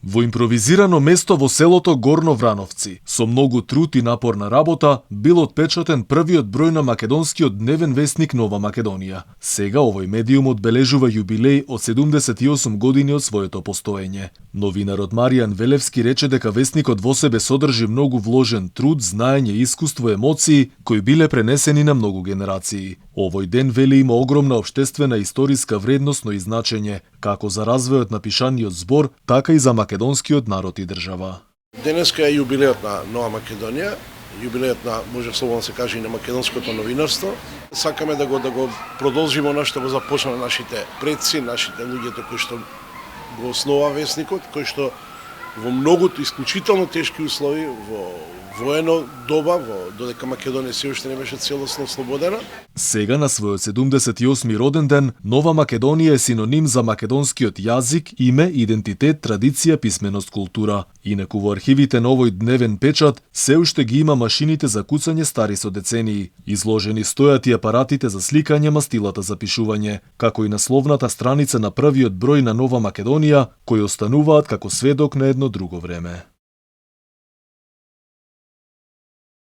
Во импровизирано место во селото Горно Врановци, со многу труд и напорна работа, бил отпечатен првиот број на македонскиот дневен весник Нова Македонија. Сега овој медиум одбележува јубилеј од 78 години од своето постоење. Новинарот Маријан Велевски рече дека весникот во себе содржи многу вложен труд, знаење, искуство, емоции, кои биле пренесени на многу генерации. Овој ден, вели, има огромна општествена и историска вредност, но и значење, како за развојот на пишаниот збор, така и за македонскиот народ и држава. Денеска е јубилеот на Нова Македонија, јубилеот на, може слободно се каже, и на македонското новинарство. Сакаме да го продолжиме она што го започна нашите предци, нашите луѓето кои што го основа весникот, кои што во многуто исклучително тешки услови, во воено доба, додека Македонија се уште не беше целосно ослободена. Сега на својот 78-ми роден ден, Нова Македонија е синоним за македонскиот јазик, име, идентитет, традиција, писменост, култура. Инаку во архивите на овој дневен печат се уште ги има машините за куцање стари со децении. Изложени стојат и апаратите за сликање, мастилата за пишување, како и насловната страница на првиот број на Нова Македонија, кои остануваат како сведок на едно друго време.